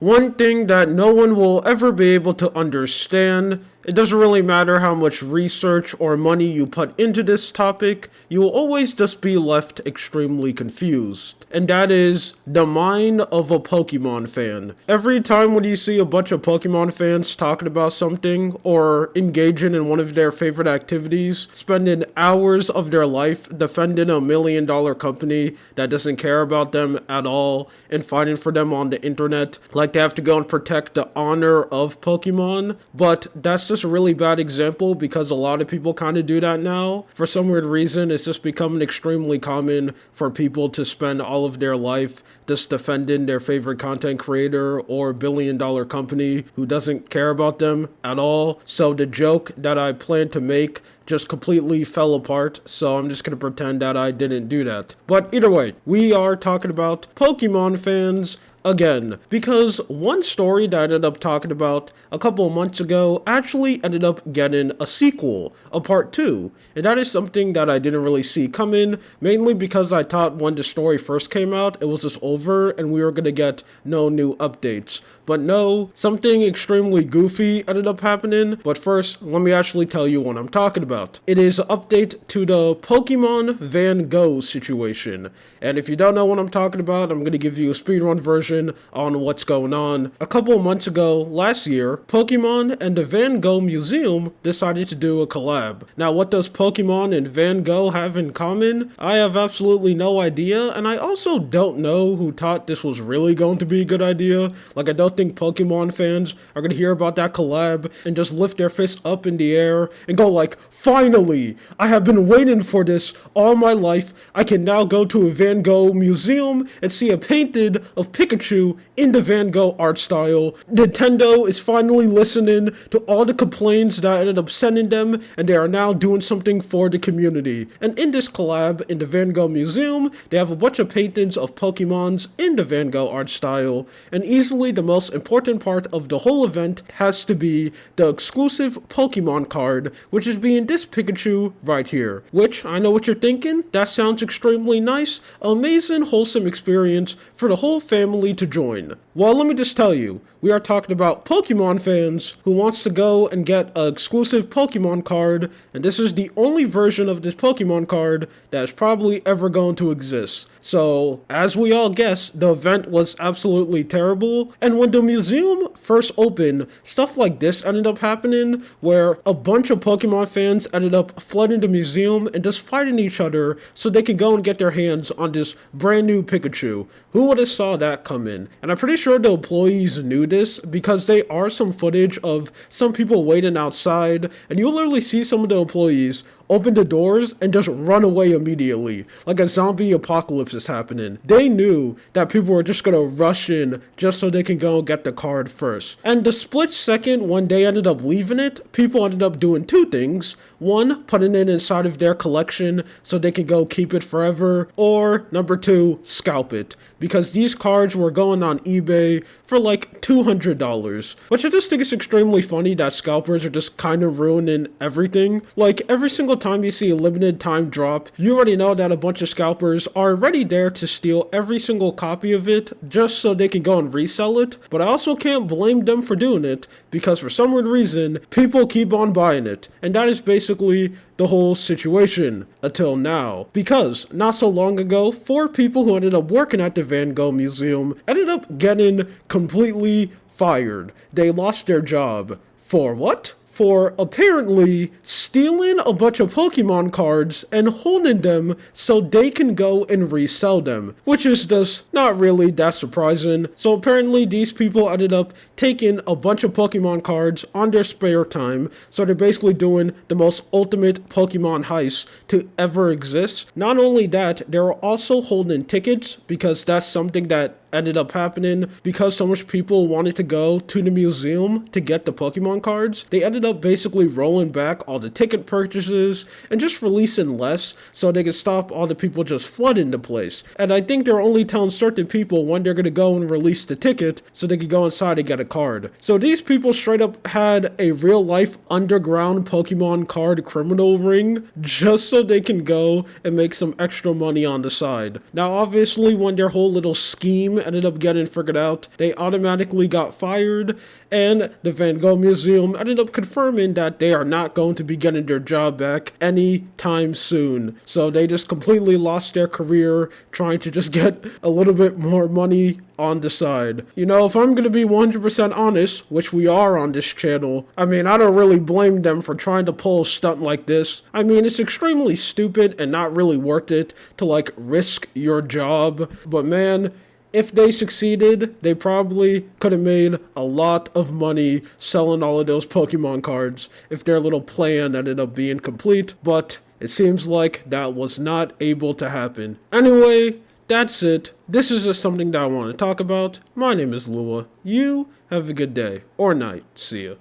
One thing that no one will ever be able to understand, it doesn't really matter how much research or money you put into this topic, you will always just be left extremely confused. And that is the mind of a Pokemon fan. Every time when you see a bunch of Pokemon fans talking about something or engaging in one of their favorite activities, spending hours of their life defending $1 million company that doesn't care about them at all and fighting for them on the internet, like they have to go and protect the honor of Pokemon, but that's just a really bad example because a lot of people kind of do that now. For some weird reason, it's just becoming extremely common for people to spend all of their life just defending their favorite content creator or $1 billion company who doesn't care about them at all. So the joke that I planned to make just completely fell apart, so I'm just gonna pretend that I didn't do that. But either way, we are talking about Pokemon fans again, because one story that I ended up talking about a couple of months ago actually ended up getting a sequel, a part 2, and that is something that I didn't really see coming, mainly because I thought when the story first came out, it was just over and we were gonna get no new updates. But no, something extremely goofy ended up happening. But first, let me actually tell you what I'm talking about. It is an update to the Pokemon Van Gogh situation. And if you don't know what I'm talking about, I'm going to give you a speedrun version on what's going on. A couple of months ago, last year, Pokemon and the Van Gogh Museum decided to do a collab. Now, what does Pokemon and Van Gogh have in common? I have absolutely no idea, and I also don't know who thought this was really going to be a good idea. Like, I don't think Pokemon fans are gonna hear about that collab and just lift their fists up in the air and go like, finally, I have been waiting for this all my life. I can now go to a Van Gogh museum and see a painting of Pikachu in the Van Gogh art style. Nintendo is finally listening to all the complaints that I ended up sending them, and they are now doing something for the community. And in this collab in the Van Gogh museum, they have a bunch of paintings of Pokemons in the Van Gogh art style, and easily the most important part of the whole event has to be the exclusive Pokemon card, which is being this Pikachu right here. Which, I know what you're thinking, that sounds extremely nice, amazing, wholesome experience for the whole family to join. Well, let me just tell you, we are talking about Pokemon fans who wants to go and get an exclusive Pokemon card, and this is the only version of this Pokemon card that is probably ever going to exist. So, as we all guess, the event was absolutely terrible, and when the museum first opened, stuff like this ended up happening, where a bunch of Pokemon fans ended up flooding the museum and just fighting each other so they could go and get their hands on this brand new Pikachu. Who would have saw that coming? And I'm pretty sure the employees knew this because there are some footage of some people waiting outside, and you'll literally see some of the employees open the doors and just run away immediately, like a zombie apocalypse is happening. They knew that people were just gonna rush in just so they can go and get the card first. And the split second when they ended up leaving it, people ended up doing two things. One, putting it inside of their collection so they can go keep it forever, or number two, scalp it. Because these cards were going on eBay for like $200, which I just think is extremely funny that scalpers are just kind of ruining everything. Like, every single time you see a limited time drop, you already know that a bunch of scalpers are already there to steal every single copy of it just so they can go and resell it. But I also can't blame them for doing it because for some weird reason, people keep on buying it. And that is basically the whole situation until now. Because not so long ago, 4 people who ended up working at the Van Gogh Museum ended up getting completely fired. They lost their job. For what? For apparently stealing a bunch of Pokemon cards and holding them so they can go and resell them, which is just not really that surprising. So apparently these people ended up taking a bunch of Pokemon cards on their spare time, so they're basically doing the most ultimate Pokemon heist to ever exist. Not only that, they were also holding tickets because that's something that ended up happening because so much people wanted to go to the museum to get the Pokemon cards. They ended up basically rolling back all the ticket purchases and just releasing less so they could stop all the people just flooding the place. And I think they're only telling certain people when they're gonna go and release the ticket so they could go inside and get a card. So these people straight up had a real life underground Pokemon card criminal ring just so they can go and make some extra money on the side. Now obviously when their whole little scheme ended up getting figured out, they automatically got fired, and the Van Gogh Museum ended up confirming that they are not going to be getting their job back anytime soon. So they just completely lost their career trying to just get a little bit more money on the side. You know, if I'm gonna be 100% honest, which we are on this channel, I mean, I don't really blame them for trying to pull a stunt like this. I mean, it's extremely stupid and not really worth it to, like, risk your job. But man, if they succeeded, they probably could have made a lot of money selling all of those Pokemon cards if their little plan ended up being complete. But it seems like that was not able to happen. Anyway, that's it. This is just something that I want to talk about. My name is Lua. You have a good day or night. See ya.